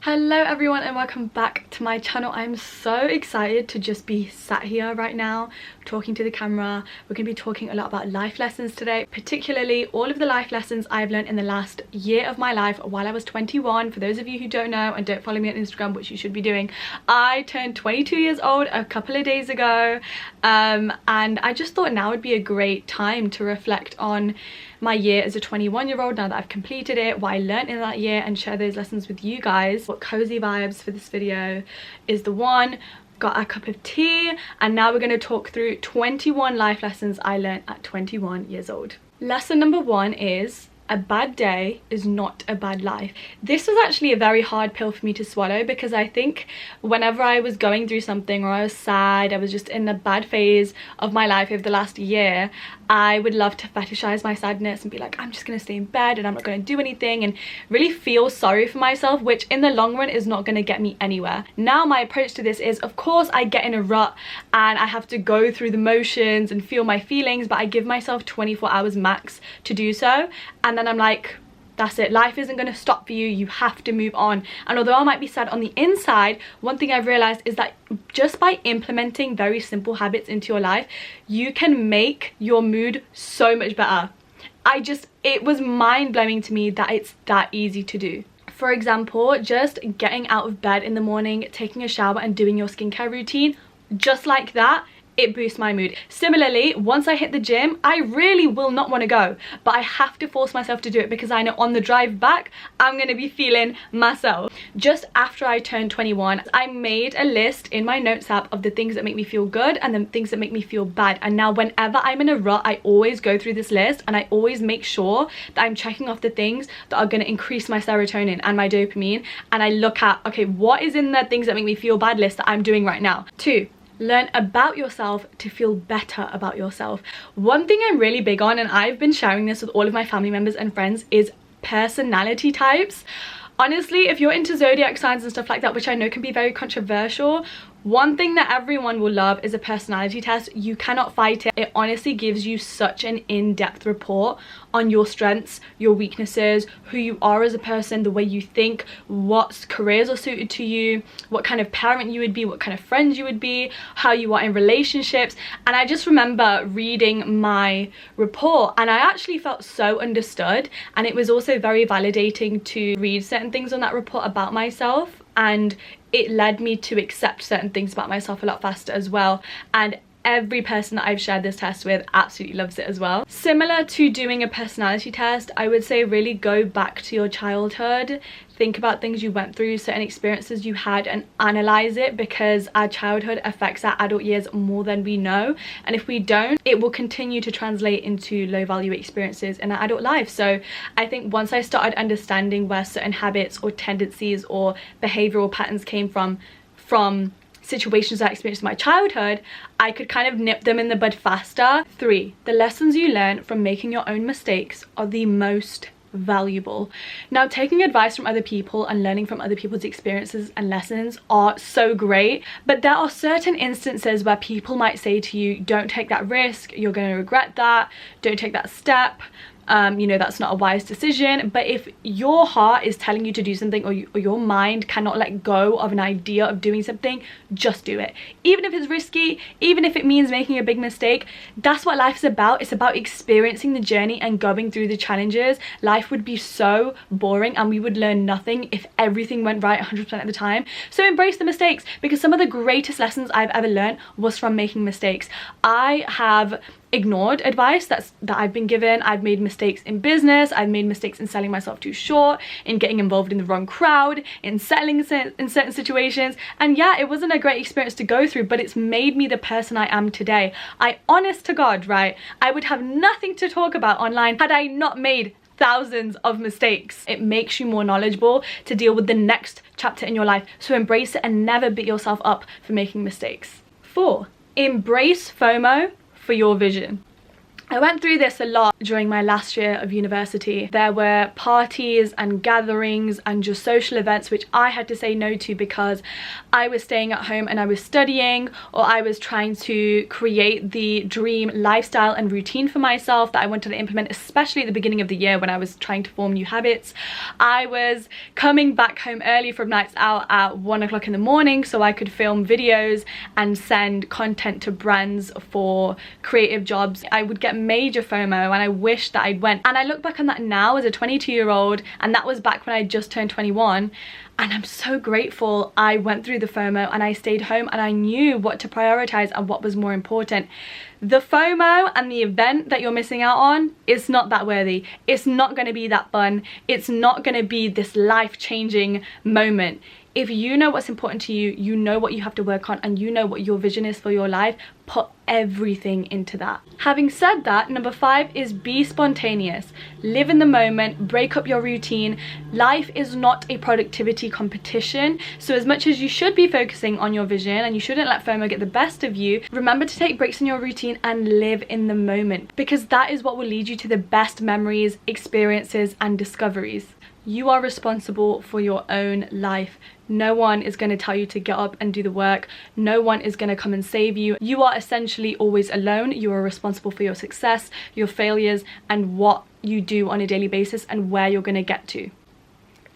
Hello everyone and welcome back to my channel. I'm so excited to just be sat here right now talking to the camera. We're going to be talking a lot about life lessons today, particularly all of the life lessons I've learned in the last year of my life while I was 21. For those of you who don't know and don't follow me on Instagram, which you should be doing, I turned 22 years old a couple of days ago, and I just thought now would be a great time to reflect on my year as a 21-year-old now that I've completed it, what I learned in that year, and share those lessons with you guys. What cozy vibes for this video is the one. Got a cup of tea, and now we're going to talk through 21 life lessons I learned at 21 years old. Lesson number one is a bad day is not a bad life. This was actually a very hard pill for me to swallow, because I think whenever I was going through something or I was sad, I was just in a bad phase of my life over the last year, I would love to fetishize my sadness and be like, I'm just gonna stay in bed and I'm not gonna do anything, and really feel sorry for myself, which in the long run is not gonna get me anywhere. Now my approach to this is, of course I get in a rut and I have to go through the motions and feel my feelings, but I give myself 24 hours max to do so, and then I'm like, that's it, life isn't going to stop for you, you have to move on. And although I might be sad on the inside, one thing I've realized is that just by implementing very simple habits into your life, you can make your mood so much better. It was mind-blowing to me that it's that easy to do. For example, just getting out of bed in the morning, taking a shower and doing your skincare routine, just like that, it boosts my mood. Similarly, once I hit the gym, I really will not want to go, but I have to force myself to do it because I know on the drive back, I'm going to be feeling myself. Just after I turned 21, I made a list in my notes app of the things that make me feel good and the things that make me feel bad. And now whenever I'm in a rut, I always go through this list and I always make sure that I'm checking off the things that are going to increase my serotonin and my dopamine. And I look at, okay, what is in the things that make me feel bad list that I'm doing right now? 2. Learn about yourself to feel better about yourself. One thing I'm really big on, and I've been sharing this with all of my family members and friends, is personality types. Honestly, if you're into zodiac signs and stuff like that, which I know can be very controversial, one thing that everyone will love is a personality test. You cannot fight it. It honestly gives you such an in-depth report on your strengths, your weaknesses, who you are as a person, the way you think, what careers are suited to you, what kind of parent you would be, what kind of friends you would be, how you are in relationships. And I just remember reading my report and I actually felt so understood, and it was also very validating to read certain things on that report about myself, and it led me to accept certain things about myself a lot faster as well. And every person that I've shared this test with absolutely loves it as well. Similar to doing a personality test, I would say really go back to your childhood, think about things you went through, certain experiences you had, and analyze it, because our childhood affects our adult years more than we know, and if we don't, it will continue to translate into low value experiences in our adult life. So I think once I started understanding where certain habits or tendencies or behavioral patterns came from situations I experienced in my childhood, I could kind of nip them in the bud faster. 3. The lessons you learn from making your own mistakes are the most valuable. Now, taking advice from other people and learning from other people's experiences and lessons are so great, but there are certain instances where people might say to you, don't take that risk, you're going to regret that, don't take that step, you know, that's not a wise decision. But if your heart is telling you to do something, or your mind cannot let go of an idea of doing something, just do it. Even if it's risky, even if it means making a big mistake, that's what life is about. It's about experiencing the journey and going through the challenges. Life would be so boring and we would learn nothing if everything went right 100% of the time. So embrace the mistakes, because some of the greatest lessons I've ever learned was from making mistakes. I have ignored advice that I've been given. I've made mistakes in business, I've made mistakes in selling myself too short, in getting involved in the wrong crowd, in settling in certain situations, and yeah, it wasn't a great experience to go through, but it's made me the person I am today. Honest to God, right, I would have nothing to talk about online had I not made thousands of mistakes. It makes you more knowledgeable to deal with the next chapter in your life, so embrace it and never beat yourself up for making mistakes. 4. Embrace FOMO for your vision. I went through this a lot during my last year of university. There were parties and gatherings and just social events which I had to say no to because I was staying at home and I was studying, or I was trying to create the dream lifestyle and routine for myself that I wanted to implement, especially at the beginning of the year when I was trying to form new habits. I was coming back home early from nights out at 1 o'clock in the morning so I could film videos and send content to brands for creative jobs. I would get major FOMO and I wish that I'd went, and I look back on that now as a 22-year-old, and that was back when I just turned 21, and I'm so grateful I went through the FOMO and I stayed home and I knew what to prioritize and what was more important. The FOMO and the event that you're missing out on is not that worthy. It's not going to be that fun. It's not going to be this life-changing moment. If you know what's important to you, you know what you have to work on, and you know what your vision is for your life, put everything into that. Having said that, number 5 is be spontaneous. Live in the moment, break up your routine. Life is not a productivity competition, so as much as you should be focusing on your vision and you shouldn't let FOMO get the best of you, remember to take breaks in your routine and live in the moment, because that is what will lead you to the best memories, experiences, and discoveries. You are responsible for your own life. No one is going to tell you to get up and do the work. No one is going to come and save you. You are essentially always alone. You are responsible for your success, your failures, and what you do on a daily basis and where you're going to get to.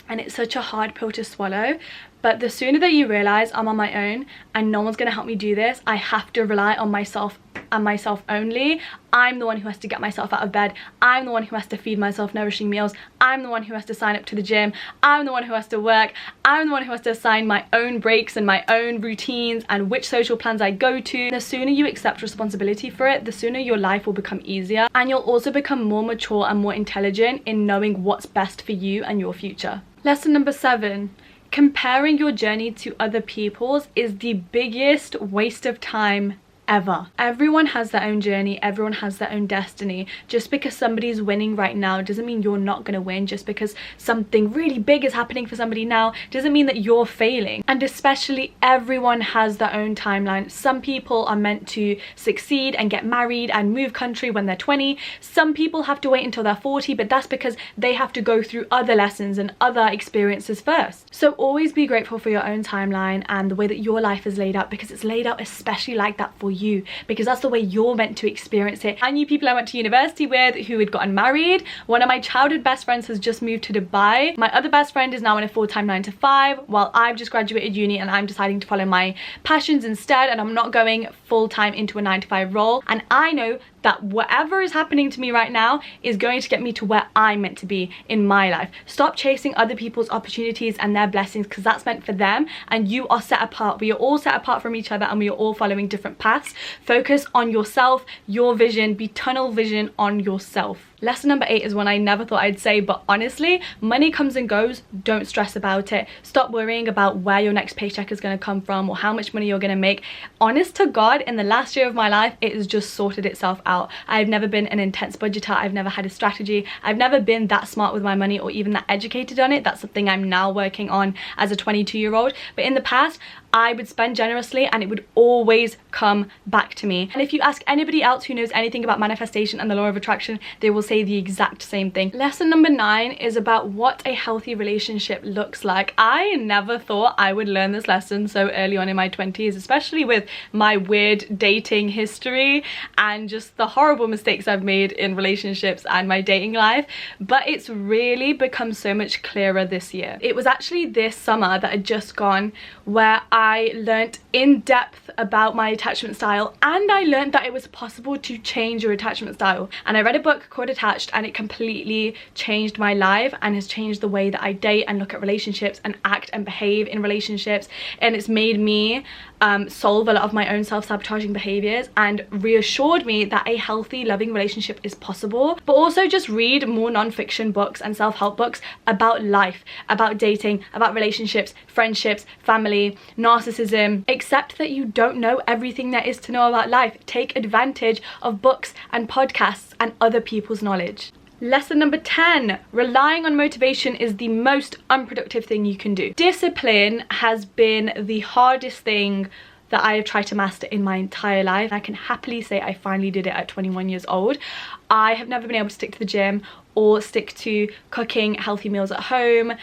And it's such a hard pill to swallow, but the sooner that you realize I'm on my own and no one's going to help me do this, I have to rely on myself and myself only. I'm the one who has to get myself out of bed. I'm the one who has to feed myself nourishing meals. I'm the one who has to sign up to the gym. I'm the one who has to work. I'm the one who has to assign my own breaks and my own routines and which social plans I go to. The sooner you accept responsibility for it, the sooner your life will become easier, and you'll also become more mature and more intelligent in knowing what's best for you and your future. Lesson number 7. Comparing your journey to other people's is the biggest waste of time ever. Everyone has their own journey, everyone has their own destiny. Just because somebody's winning right now doesn't mean you're not going to win. Just because something really big is happening for somebody now doesn't mean that you're failing. And especially, everyone has their own timeline. Some people are meant to succeed and get married and move country when they're 20. Some people have to wait until they're 40, but that's because they have to go through other lessons and other experiences first. So always be grateful for your own timeline and the way that your life is laid out, because it's laid out especially like that for you, because that's the way you're meant to experience it. I knew people I went to university with who had gotten married. One of my childhood best friends has just moved to Dubai. My other best friend is now in a full-time 9-to-5, while I've just graduated uni and I'm deciding to follow my passions instead, and I'm not going full-time into a 9-to-5 role. And I know that whatever is happening to me right now is going to get me to where I'm meant to be in my life. Stop chasing other people's opportunities and their blessings, because that's meant for them, and you are set apart. We are all set apart from each other and we are all following different paths. Focus on yourself, your vision, be tunnel vision on yourself. Lesson number 8 is one I never thought I'd say, but honestly, money comes and goes. Don't stress about it. Stop worrying about where your next paycheck is going to come from or how much money you're going to make. Honest to God, in the last year of my life, it has just sorted itself out. I've never been an intense budgeter. I've never had a strategy. I've never been that smart with my money or even that educated on it. That's something I'm now working on as a 22-year-old. But in the past, I would spend generously and it would always come back to me. And if you ask anybody else who knows anything about manifestation and the law of attraction, they will say the exact same thing. Lesson number 9 is about what a healthy relationship looks like. I never thought I would learn this lesson so early on in my 20s, especially with my weird dating history and just the horrible mistakes I've made in relationships and my dating life. But it's really become so much clearer this year. It was actually this summer that had just gone where I learnt in depth about my attachment style, and I learnt that it was possible to change your attachment style. And I read a book called Attached, and it completely changed my life and has changed the way that I date and look at relationships and act and behave in relationships. And it's made me solve a lot of my own self-sabotaging behaviors and reassured me that a healthy, loving relationship is possible. But also just read more non-fiction books and self-help books about life, about dating, about relationships, friendships, family, narcissism. Accept that you don't know everything there is to know about life. Take advantage of books and podcasts and other people's knowledge. Lesson number 10, relying on motivation is the most unproductive thing you can do. Discipline has been the hardest thing that I have tried to master in my entire life. I can happily say I finally did it at 21 years old. I have never been able to stick to the gym or stick to cooking healthy meals at home,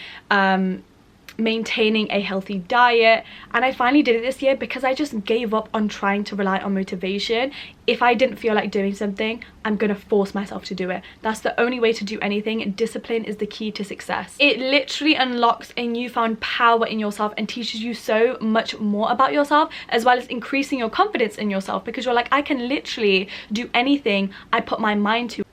maintaining a healthy diet, and I finally did it this year because I just gave up on trying to rely on motivation. If I didn't feel like doing something, I'm gonna force myself to do it. That's the only way to do anything. Discipline is the key to success. It literally unlocks a newfound power in yourself and teaches you so much more about yourself, as well as increasing your confidence in yourself, because you're like, I can literally do anything I put my mind to.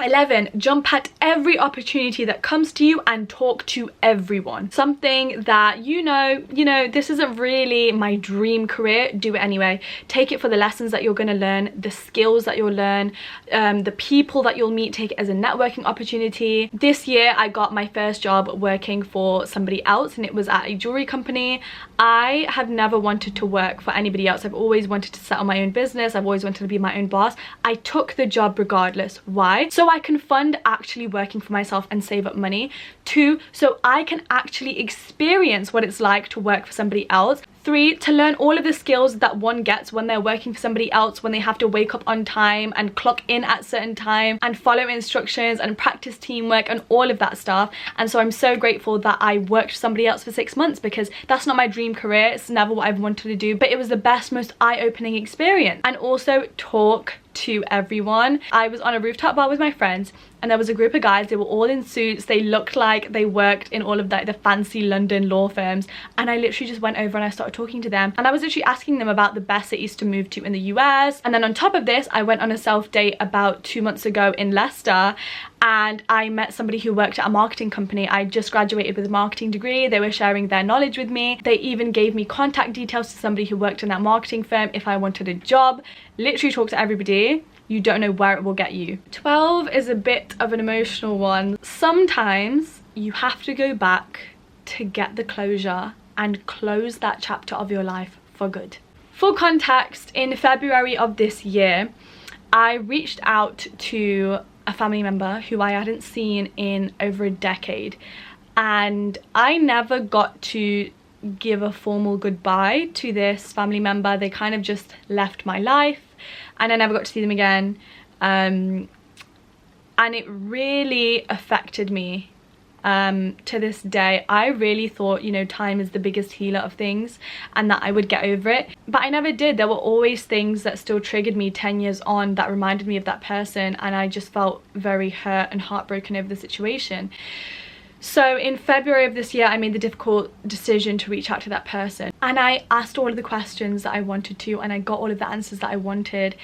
11, jump at every opportunity that comes to you and talk to everyone. Something that you know, this isn't really my dream career, do it anyway. Take it for the lessons that you're going to learn, the skills that you'll learn, the people that you'll meet. Take it as a networking opportunity. This year I got my first job working for somebody else, and it was at a jewelry company. I have never wanted to work for anybody else. I've always wanted to set up my own business. I've always wanted to be my own boss. I took the job regardless. Why? So I can fund actually working for myself and save up money. 2, so I can actually experience what it's like to work for somebody else. 3, to learn all of the skills that one gets when they're working for somebody else, when they have to wake up on time and clock in at certain time and follow instructions and practice teamwork and all of that stuff. And so I'm so grateful that I worked for somebody else for 6 months, because that's not my dream career. It's never what I've wanted to do, but it was the best, most eye-opening experience. And also talk to everyone. I was on a rooftop bar with my friends, and there was a group of guys. They were all in suits. They looked like they worked in all of the fancy London law firms, and I literally just went over and I started talking to them, and I was literally asking them about the best cities to move to in the US. And then on top of this, I went on a self date about 2 months ago in Leicester, and I met somebody who worked at a marketing company. I just graduated with a marketing degree. They were sharing their knowledge with me. They even gave me contact details to somebody who worked in that marketing firm if I wanted a job. Literally talk to everybody. You don't know where it will get you. 12 is a bit of an emotional one. Sometimes you have to go back to get the closure and close that chapter of your life for good. For context, in February of this year, I reached out to a family member who I hadn't seen in over a decade, and I never got to give a formal goodbye to this family member. They kind of just left my life, and I never got to see them again, and it really affected me. To this day, I really thought, time is the biggest healer of things and that I would get over it, but I never did. There were always things that still triggered me 10 years on that reminded me of that person, and I just felt very hurt and heartbroken over the situation. So in February of this year, I made the difficult decision to reach out to that person, and I asked all of the questions that I wanted to, and I got all of the answers that I wanted,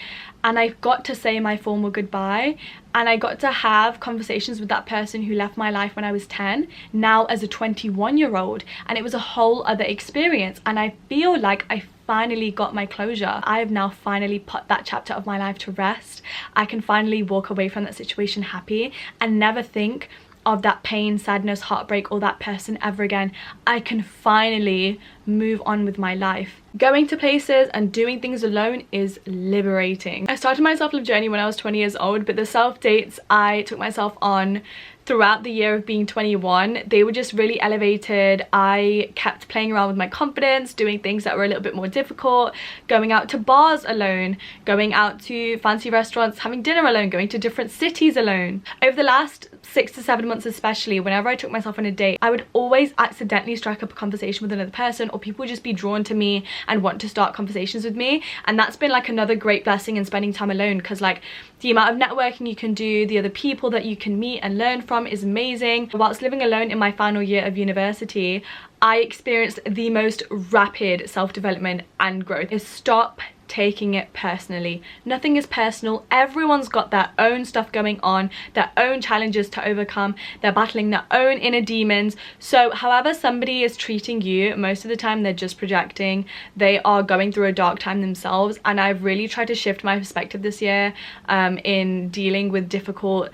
and I got to say my formal goodbye, and I got to have conversations with that person who left my life when I was 10, now as a 21-year-old, and it was a whole other experience, and I feel like I finally got my closure. I have now finally put that chapter of my life to rest. I can finally walk away from that situation happy and never think of that pain, sadness, heartbreak, or that person ever again. I can finally move on with my life. Going to places and doing things alone is liberating. I started my self-love journey when I was 20 years old, but the self-dates I took myself on throughout the year of being 21, they were just really elevated. I kept playing around with my confidence, doing things that were a little bit more difficult, going out to bars alone, going out to fancy restaurants, having dinner alone, going to different cities alone. Over the last 6 to 7 months especially, whenever I took myself on a date, I would always accidentally strike up a conversation with another person, or people would just be drawn to me and want to start conversations with me. And that's been like another great blessing in spending time alone, because like the amount of networking you can do, the other people that you can meet and learn from is amazing. Whilst living alone in my final year of university, I experienced the most rapid self-development and growth. Stop taking it personally. Nothing is personal. Everyone's got their own stuff going on, their own challenges to overcome. They're battling their own inner demons. So however somebody is treating you, most of the time they're just projecting. They are going through a dark time themselves, and I've really tried to shift my perspective this year in dealing with difficult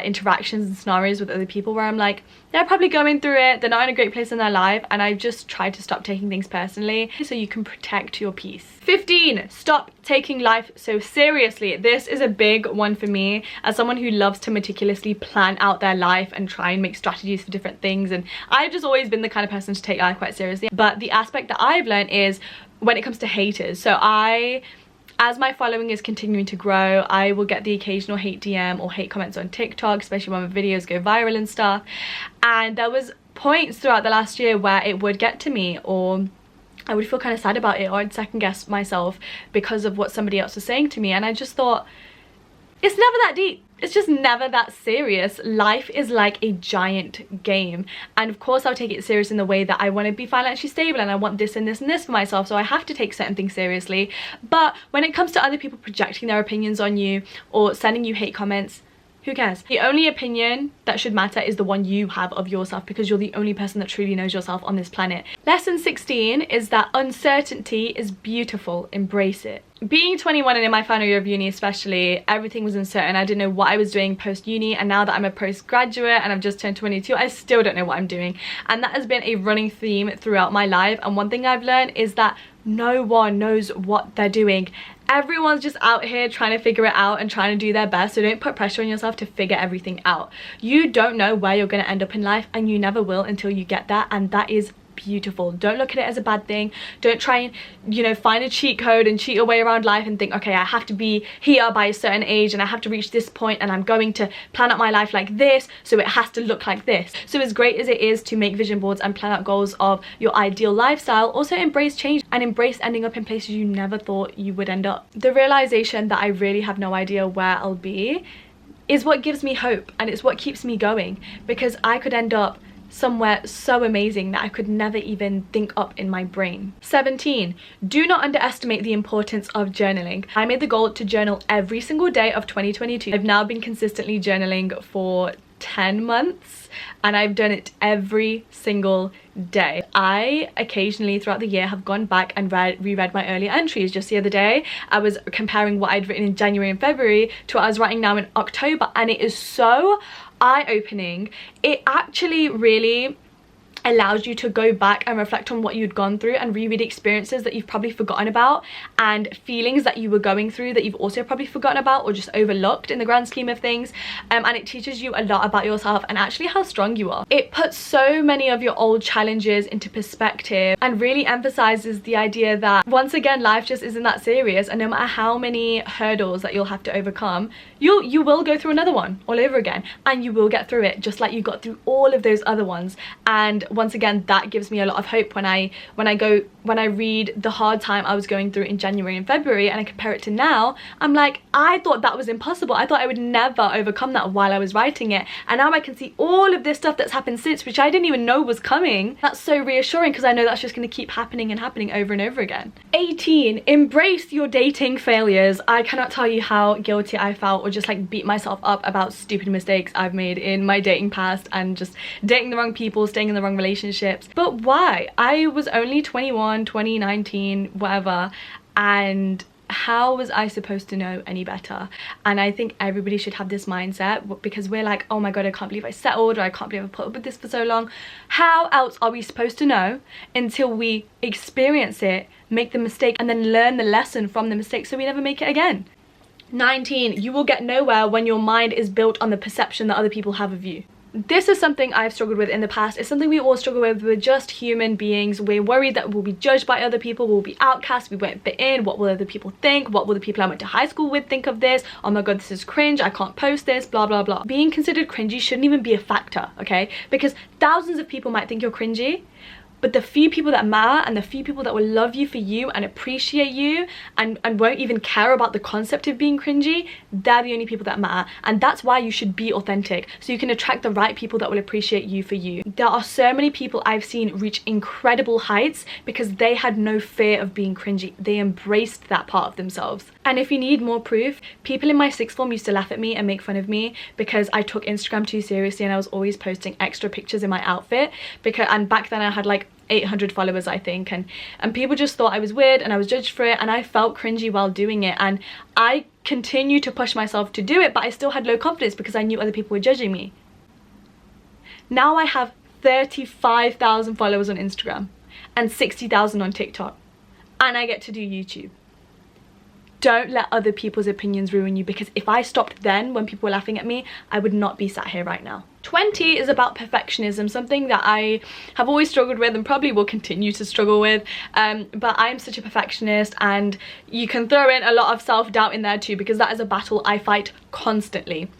interactions and scenarios with other people, where I'm like, they're probably going through it, they're not in a great place in their life, and I've just tried to stop taking things personally so you can protect your peace. 15, stop taking life so seriously. This is a big one for me as someone who loves to meticulously plan out their life and try and make strategies for different things, and I've just always been the kind of person to take life quite seriously. But the aspect that I've learned is when it comes to haters. So as my following is continuing to grow, I will get the occasional hate DM or hate comments on TikTok, especially when my videos go viral and stuff. And there was points throughout the last year where it would get to me, or I would feel kind of sad about it, or I'd second guess myself because of what somebody else was saying to me. And I just thought, it's never that deep. It's just never that serious. Life is like a giant game, and of course I'll take it serious in the way that I want to be financially stable and I want this and this and this for myself, so I have to take certain things seriously. But when it comes to other people projecting their opinions on you or sending you hate comments, who cares? The only opinion that should matter is the one you have of yourself, because you're the only person that truly knows yourself on this planet. Lesson 16 is that uncertainty is beautiful. Embrace it. Being 21 and in my final year of uni especially, everything was uncertain. I didn't know what I was doing post-uni, and now that I'm a postgraduate and I've just turned 22, I still don't know what I'm doing. And that has been a running theme throughout my life, and one thing I've learned is that no one knows what they're doing. Everyone's just out here trying to figure it out and trying to do their best, so don't put pressure on yourself to figure everything out. You don't know where you're going to end up in life, and you never will until you get there, and that is beautiful. Don't look at it as a bad thing. Don't try and, you know, find a cheat code and cheat your way around life and think, okay, I have to be here by a certain age and I have to reach this point and I'm going to plan out my life like this, so it has to look like this. So as great as it is to make vision boards and plan out goals of your ideal lifestyle, also embrace change and embrace ending up in places you never thought you would end up. The realization that I really have no idea where I'll be is what gives me hope, and it's what keeps me going, because I could end up somewhere so amazing that I could never even think up in my brain. 17, do not underestimate the importance of journaling. I made the goal to journal every single day of 2022. I've now been consistently journaling for 10 months and I've done it every single day. I occasionally throughout the year have gone back and reread my earlier entries. Just the other day I was comparing what I'd written in January and February to what I was writing now in October, and it is so eye-opening. It actually really allows you to go back and reflect on what you'd gone through and reread experiences that you've probably forgotten about, and feelings that you were going through that you've also probably forgotten about or just overlooked in the grand scheme of things. And it teaches you a lot about yourself and actually how strong you are. It puts so many of your old challenges into perspective and really emphasizes the idea that once again life just isn't that serious, and no matter how many hurdles that you'll have to overcome, you will go through another one all over again, and you will get through it just like you got through all of those other ones. And once again, that gives me a lot of hope when I read the hard time I was going through in January and February and I compare it to now. I'm like, I thought that was impossible. I thought I would never overcome that while I was writing it, and now I can see all of this stuff that's happened since, which I didn't even know was coming. That's so reassuring, because I know that's just going to keep happening and happening over and over again. 18, embrace your dating failures. I cannot tell you how guilty I felt, or just like beat myself up about stupid mistakes I've made in my dating past and just dating the wrong people, staying in the wrong relationships. But why? I was only 21, 2019, whatever, and how was I supposed to know any better? And I think everybody should have this mindset, because we're like, oh my god, I can't believe I settled, or I can't believe I put up with this for so long. How else are we supposed to know until we experience it, make the mistake, and then learn the lesson from the mistake so we never make it again? 19, you will get nowhere when your mind is built on the perception that other people have of you. This is something I've struggled with in the past. It's something we all struggle with. We're just human beings. We're worried that we'll be judged by other people, we'll be outcast, we won't fit in. What will other people think? What will the people I went to high school with think of this? Oh my god, this is cringe, I can't post this, blah blah blah. Being considered cringy shouldn't even be a factor, okay? Because thousands of people might think you're cringy, but the few people that matter and the few people that will love you for you and appreciate you and won't even care about the concept of being cringy, they're the only people that matter. And that's why you should be authentic, so you can attract the right people that will appreciate you for you. There are so many people I've seen reach incredible heights because they had no fear of being cringy. They embraced that part of themselves. And if you need more proof, people in my sixth form used to laugh at me and make fun of me because I took Instagram too seriously and I was always posting extra pictures in my outfit, and back then I had like 800 followers I think, and people just thought I was weird and I was judged for it, and I felt cringy while doing it, and I continued to push myself to do it, but I still had low confidence because I knew other people were judging me. Now I have 35,000 followers on Instagram and 60,000 on TikTok, and I get to do YouTube. Don't let other people's opinions ruin you, because if I stopped then when people were laughing at me, I would not be sat here right now. 20 is about perfectionism, something that I have always struggled with and probably will continue to struggle with, but I'm such a perfectionist, and you can throw in a lot of self-doubt in there too, because that is a battle I fight constantly.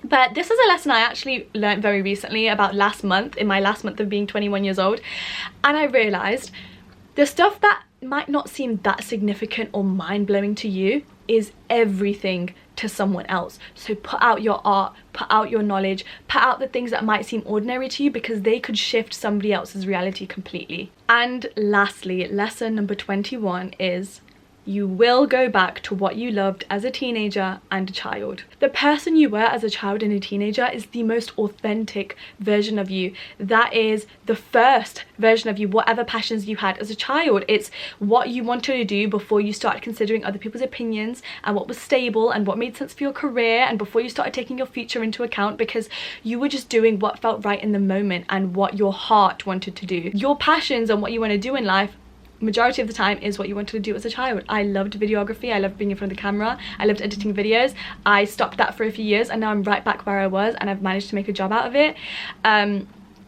But this is a lesson I actually learned very recently, about last month, in my last month of being 21 years old, and I realised the stuff that might not seem that significant or mind-blowing to you is everything to someone else. So put out your art, put out your knowledge, put out the things that might seem ordinary to you, because they could shift somebody else's reality completely. And lastly, lesson number 21 is you will go back to what you loved as a teenager and a child. The person you were as a child and a teenager is the most authentic version of you. That is the first version of you, whatever passions you had as a child. It's what you wanted to do before you started considering other people's opinions and what was stable and what made sense for your career, and before you started taking your future into account, because you were just doing what felt right in the moment and what your heart wanted to do. Your passions and what you want to do in life majority of the time is what you wanted to do as a child. I loved videography, I loved being in front of the camera, I loved editing videos. I stopped that for a few years and now I'm right back where I was, and I've managed to make a job out of it.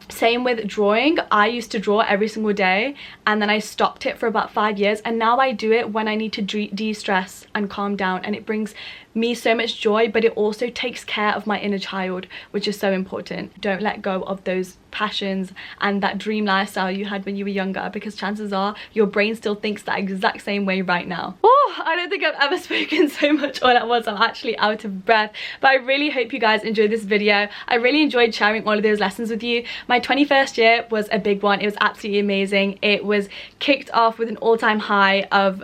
Same with drawing. I used to draw every single day, and then I stopped it for about 5 years, and now I do it when I need to de-stress and calm down, and it brings me so much joy, but it also takes care of my inner child, which is so important. Don't let go of those passions and that dream lifestyle you had when you were younger, because chances are your brain still thinks that exact same way right now. Oh, I don't think I've ever spoken so much all at once. I'm actually out of breath, but I really hope you guys enjoyed this video. I really enjoyed sharing all of those lessons with you. My 21st year was a big one. It was absolutely amazing. It was kicked off with an all-time high of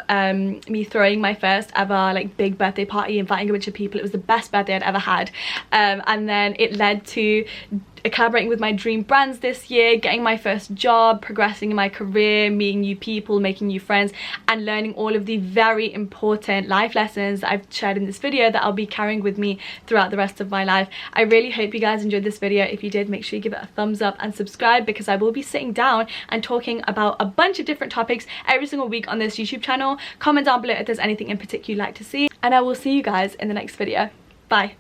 me throwing my first ever like big birthday party, inviting a bunch of people. It was the best birthday I'd ever had, and then it led to collaborating with my dream brands this year, getting my first job, progressing in my career, meeting new people, making new friends, and learning all of the very important life lessons that I've shared in this video that I'll be carrying with me throughout the rest of my life. I really hope you guys enjoyed this video. If you did, make sure you give it a thumbs up and subscribe, because I will be sitting down and talking about a bunch of different topics every single week on this YouTube channel. Comment down below if there's anything in particular you'd like to see, and I will see you guys in the next video. Bye.